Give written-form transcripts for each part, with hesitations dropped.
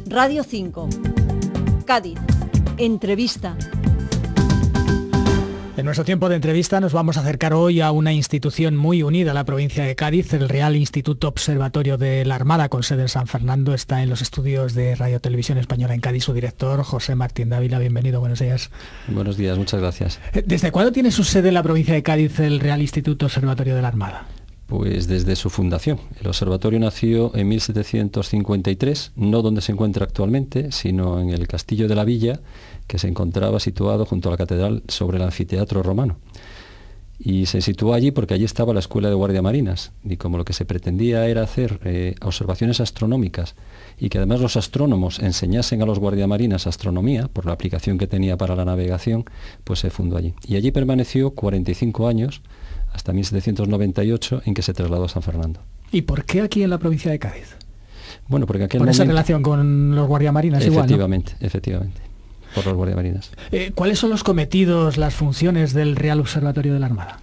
Radio 5, Cádiz, entrevista. En nuestro tiempo de entrevista nos vamos a acercar hoy a una institución muy unida a la provincia de Cádiz, el Real Instituto Observatorio de la Armada, con sede en San Fernando. Está en los estudios de Radio Televisión Española en Cádiz su director, José Martín Dávila. Bienvenido, buenos días. Buenos días, muchas gracias. ¿Desde cuándo tiene su sede en la provincia de Cádiz el Real Instituto Observatorio de la Armada? Pues desde su fundación. El observatorio nació en 1753, no donde se encuentra actualmente, sino en el Castillo de la Villa, que se encontraba situado junto a la catedral sobre el anfiteatro romano. Y se situó allí porque allí estaba la Escuela de Guardiamarinas, y como lo que se pretendía era hacer observaciones astronómicas y que además los astrónomos enseñasen a los guardiamarinas astronomía, por la aplicación que tenía para la navegación, pues se fundó allí. Y allí permaneció 45 años, hasta 1798, en que se trasladó a San Fernando. ¿Y por qué aquí en la provincia de Cádiz? Bueno, porque aquel ¿Por esa relación con los guardiamarinas igual, ¿no? Efectivamente, por los guardiamarinas. ¿Cuáles son los cometidos, las funciones del Real Observatorio de la Armada?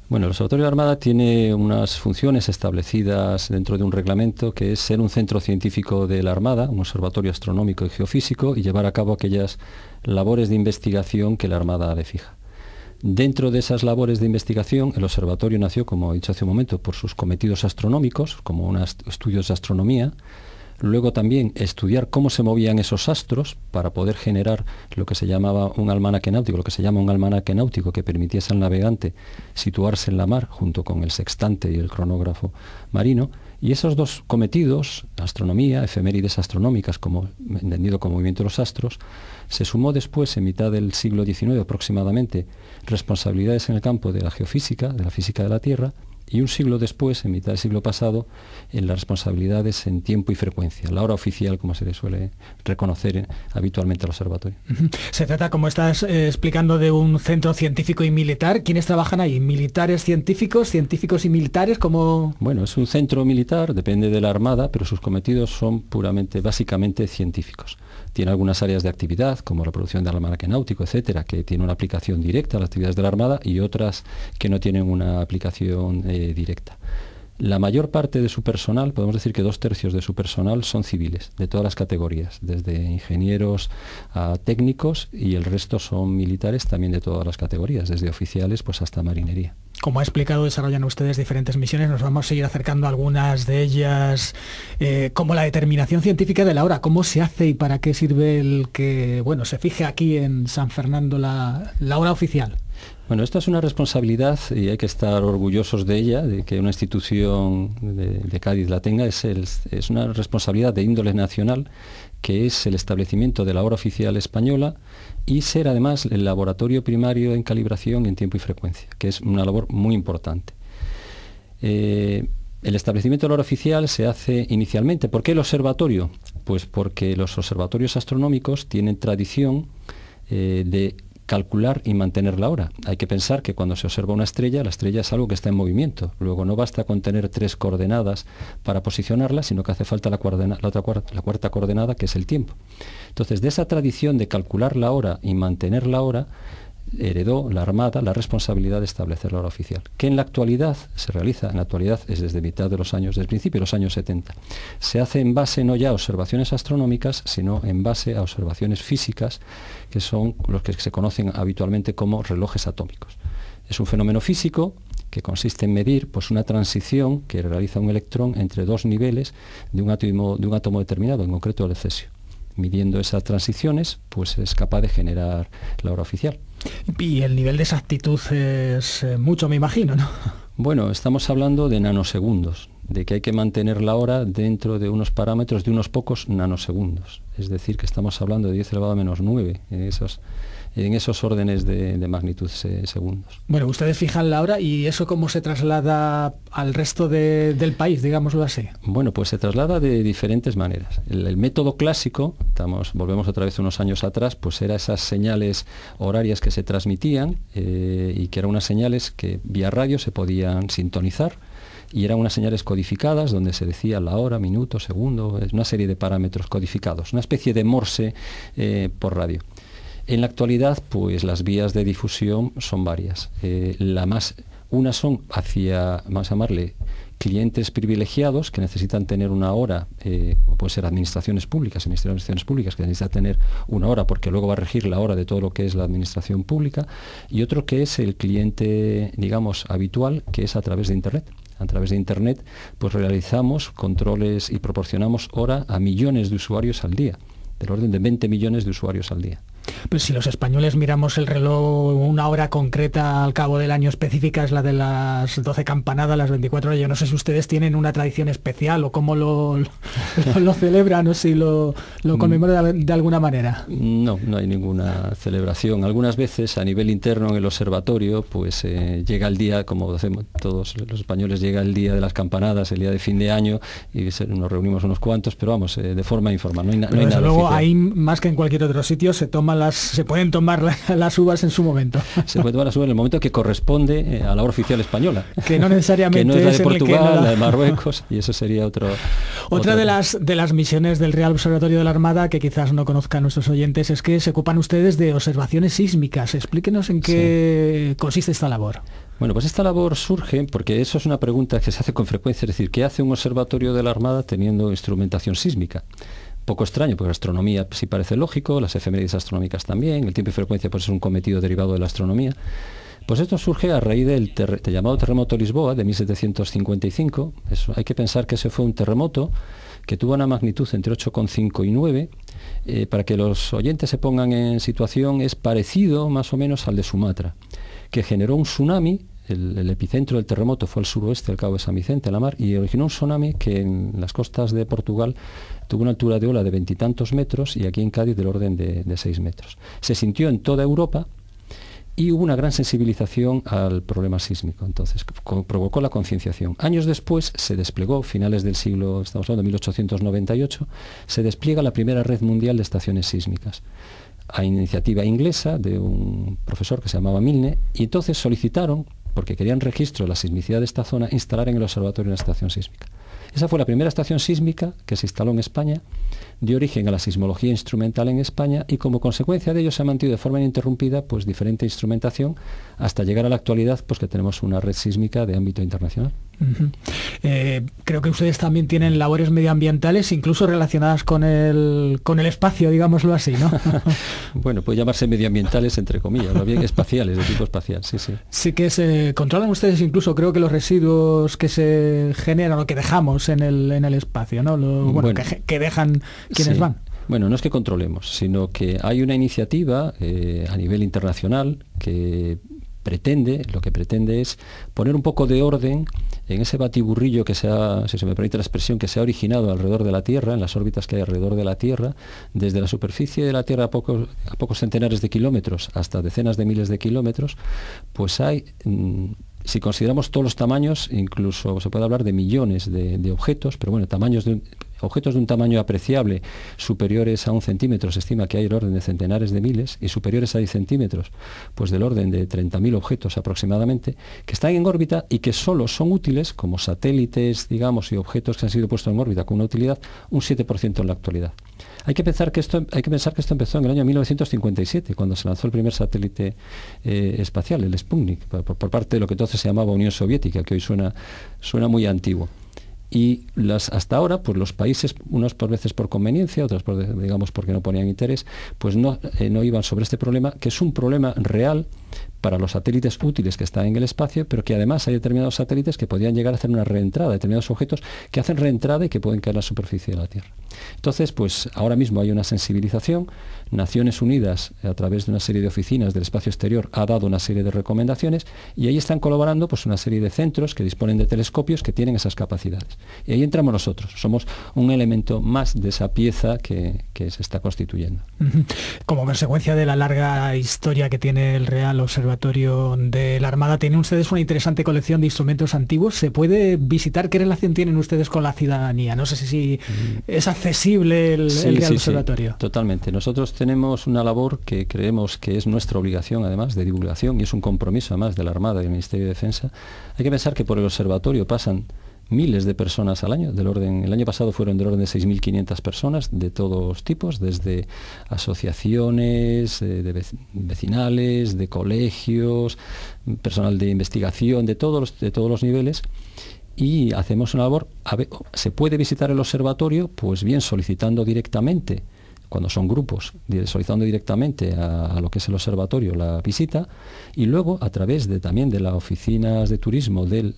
Bueno, el Observatorio de la Armada tiene unas funciones establecidas dentro de un reglamento, que es ser un centro científico de la Armada, un observatorio astronómico y geofísico, y llevar a cabo aquellas labores de investigación que la Armada le fija. Dentro de esas labores de investigación, el observatorio nació, como he dicho hace un momento, por sus cometidos astronómicos, como unos estudios de astronomía. Luego también estudiar cómo se movían esos astros para poder generar lo que se llamaba un almanaque náutico, lo que se llama un almanaque náutico, que permitiese al navegante situarse en la mar junto con el sextante y el cronógrafo marino. Y esos dos cometidos, astronomía, efemérides astronómicas, como entendido como movimiento de los astros, se sumó después, en mitad del siglo XIX aproximadamente, responsabilidades en el campo de la geofísica, de la física de la Tierra, y un siglo después, en mitad del siglo pasado, en las responsabilidades en tiempo y frecuencia, la hora oficial, como se le suele reconocer habitualmente al observatorio. Se trata, como estás explicando, de un centro científico y militar. ¿Quiénes trabajan ahí? ¿Militares científicos, científicos y militares? ¿Cómo? Bueno, es un centro militar, depende de la Armada, pero sus cometidos son básicamente científicos. Tiene algunas áreas de actividad, como la producción de almanaque náutico, etcétera, que tiene una aplicación directa a las actividades de la Armada, y otras que no tienen una aplicación directa. La mayor parte de su personal, podemos decir que 2/3 de su personal son civiles, de todas las categorías, desde ingenieros a técnicos, y el resto son militares también de todas las categorías, desde oficiales pues hasta marinería. Como ha explicado, desarrollan ustedes diferentes misiones. Nos vamos a seguir acercando a algunas de ellas, como la determinación científica de la hora. ¿Cómo se hace y para qué sirve el que se fije aquí en San Fernando la hora oficial? Bueno, esta es una responsabilidad y hay que estar orgullosos de ella, de que una institución de Cádiz la tenga. Es una responsabilidad de índole nacional, que es el establecimiento de la hora oficial española y ser además el laboratorio primario en calibración en tiempo y frecuencia, que es una labor muy importante. El establecimiento de la hora oficial se hace inicialmente. ¿Por qué el observatorio? Pues porque los observatorios astronómicos tienen tradición de calcular y mantener la hora. Hay que pensar que cuando se observa una estrella, la estrella es algo que está en movimiento. Luego no basta con tener 3 coordenadas para posicionarla, sino que hace falta la cuarta coordenada, que es el tiempo. Entonces, de esa tradición de calcular la hora y mantener la hora, heredó la Armada la responsabilidad de establecer la hora oficial, que en la actualidad se realiza, es desde mitad de los años, desde principio de los años 70. Se hace en base no ya a observaciones astronómicas, sino en base a observaciones físicas, que son los que se conocen habitualmente como relojes atómicos. Es un fenómeno físico que consiste en medir una transición que realiza un electrón entre 2 niveles de un átomo determinado, en concreto el cesio. Midiendo esas transiciones, pues es capaz de generar la hora oficial. Y el nivel de exactitud es mucho, me imagino, ¿no? Bueno, estamos hablando de nanosegundos, de que hay que mantener la hora dentro de unos parámetros de unos pocos nanosegundos. Es decir, que estamos hablando de 10 elevado a menos 9 en esos órdenes de magnitud segundos. Bueno, ustedes fijan la hora, y eso cómo se traslada al resto del país, digámoslo así. Bueno, pues se traslada de diferentes maneras. El método clásico, volvemos otra vez unos años atrás, pues era esas señales horarias que se transmitían y que eran unas señales que vía radio se podían sintonizar, y eran unas señales codificadas donde se decía la hora, minuto, segundo, una serie de parámetros codificados, una especie de Morse por radio. En la actualidad, pues las vías de difusión son varias. Unas son hacia, vamos a llamarle, clientes privilegiados que necesitan tener una hora, como puede ser administraciones públicas, el Ministerio de Administraciones Públicas, que necesita tener una hora porque luego va a regir la hora de todo lo que es la administración pública, y otro que es el cliente, digamos, habitual, que es a través de Internet. A través de Internet, pues realizamos controles y proporcionamos hora a millones de usuarios al día, del orden de 20 millones de usuarios al día. Pues si los españoles miramos el reloj, una hora concreta al cabo del año específica es la de las 12 campanadas, las 24 horas. Yo no sé si ustedes tienen una tradición especial o cómo lo celebran o si lo conmemoran de alguna manera. No hay ninguna celebración. Algunas veces a nivel interno en el observatorio, pues llega el día, como hacemos todos los españoles, llega el día de las campanadas, el día de fin de año, y nos reunimos unos cuantos, pero vamos, de forma informal. No hay nada luego oficial. Ahí, más que en cualquier otro sitio, se pueden tomar las uvas en su momento. Se puede tomar las uvas en el momento que corresponde a la hora oficial española. Que no necesariamente que no es la de es Portugal, la de Marruecos, y eso sería Otra de las misiones del Real Observatorio de la Armada, que quizás no conozcan nuestros oyentes, es que se ocupan ustedes de observaciones sísmicas. Explíquenos en qué consiste esta labor. Bueno, pues esta labor surge porque eso es una pregunta que se hace con frecuencia, es decir, ¿qué hace un observatorio de la Armada teniendo instrumentación sísmica? Poco extraño, porque la astronomía sí parece lógico, las efemérides astronómicas también, el tiempo y frecuencia pues es un cometido derivado de la astronomía. Pues esto surge a raíz del llamado terremoto Lisboa de 1755. Hay que pensar que ese fue un terremoto que tuvo una magnitud entre 8,5 y 9. Para que los oyentes se pongan en situación, es parecido más o menos al de Sumatra, que generó un tsunami. El epicentro del terremoto fue al suroeste del Cabo de San Vicente, a la mar, y originó un tsunami que en las costas de Portugal tuvo una altura de ola de 20 y tantos metros y aquí en Cádiz del orden de 6 metros. Se sintió en toda Europa y hubo una gran sensibilización al problema sísmico. Entonces provocó la concienciación. Años después se desplegó, finales del siglo, estamos hablando de 1898, se despliega la primera red mundial de estaciones sísmicas, a iniciativa inglesa de un profesor que se llamaba Milne, y entonces solicitaron, porque querían registro de la sismicidad de esta zona, instalar en el observatorio una estación sísmica. Esa fue la primera estación sísmica que se instaló en España, dio origen a la sismología instrumental en España y como consecuencia de ello se ha mantenido de forma ininterrumpida pues diferente instrumentación hasta llegar a la actualidad, pues que tenemos una red sísmica de ámbito internacional. Uh-huh. Creo que ustedes también tienen labores medioambientales, incluso relacionadas con el espacio, digámoslo así, ¿no? Bueno, puede llamarse medioambientales entre comillas, o bien espaciales, de tipo espacial, sí. Sí que se controlan ustedes incluso, creo que los residuos que se generan o que dejamos en el espacio, ¿no? Que dejan quienes van. Bueno, no es que controlemos, sino que hay una iniciativa a nivel internacional que lo que pretende es poner un poco de orden en ese batiburrillo que se ha, si se me permite la expresión, que se ha originado alrededor de la Tierra, en las órbitas que hay alrededor de la Tierra, desde la superficie de la Tierra a pocos centenares de kilómetros hasta decenas de miles de kilómetros, pues hay, si consideramos todos los tamaños, incluso se puede hablar de millones de objetos, pero bueno, objetos de un tamaño apreciable, superiores a 1 centímetro, se estima que hay el orden de centenares de miles, y superiores a 10 centímetros, pues del orden de 30.000 objetos aproximadamente, que están en órbita y que solo son útiles como satélites, digamos, y objetos que han sido puestos en órbita con una utilidad, un 7% en la actualidad. Hay que pensar que esto empezó en el año 1957, cuando se lanzó el primer satélite espacial, el Sputnik, por parte de lo que entonces se llamaba Unión Soviética, que hoy suena muy antiguo. Y hasta ahora, pues los países, unos por veces por conveniencia, otros digamos porque no ponían interés, pues no iban sobre este problema, que es un problema real para los satélites útiles que están en el espacio, pero que además hay determinados satélites que podían llegar a hacer una reentrada, determinados objetos que hacen reentrada y que pueden caer en la superficie de la Tierra. Entonces, pues ahora mismo hay una sensibilización. Naciones Unidas, a través de una serie de oficinas del espacio exterior, ha dado una serie de recomendaciones y ahí están colaborando pues una serie de centros que disponen de telescopios que tienen esas capacidades. Y ahí entramos nosotros, somos un elemento más de esa pieza que se está constituyendo. Como consecuencia de la larga historia que tiene el Real Observatorio de la Armada, tienen ustedes una interesante colección de instrumentos antiguos. ¿Se puede visitar? ¿Qué relación tienen ustedes con la ciudadanía? No sé si es accesible el Real Observatorio. Sí, totalmente. Nosotros tenemos una labor que creemos que es nuestra obligación, además, de divulgación, y es un compromiso, además, de la Armada y del Ministerio de Defensa. Hay que pensar que por el observatorio pasan miles de personas al año, el año pasado fueron del orden de 6.500 personas de todos tipos, desde asociaciones, de vecinales, de colegios, personal de investigación, de todos los niveles. y hacemos una labor. ¿Se puede visitar el observatorio? Pues bien, solicitando directamente, cuando son grupos, solicitando directamente a lo que es el observatorio la visita, y luego a través también de las oficinas de turismo de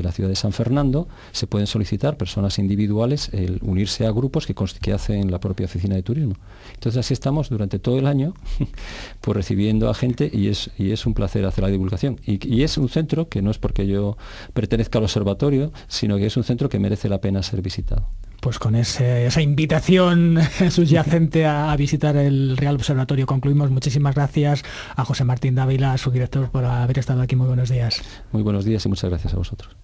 la ciudad de San Fernando se pueden solicitar personas individuales el unirse a grupos que hacen la propia oficina de turismo. Entonces así estamos durante todo el año pues recibiendo a gente, y es un placer hacer la divulgación. Y es un centro que no es porque yo pertenezca al observatorio, sino que es un centro que merece la pena ser visitado. Pues con esa invitación subyacente a visitar el Real Observatorio concluimos. Muchísimas gracias a José Martín Dávila, su director, por haber estado aquí. Muy buenos días. Muy buenos días y muchas gracias a vosotros.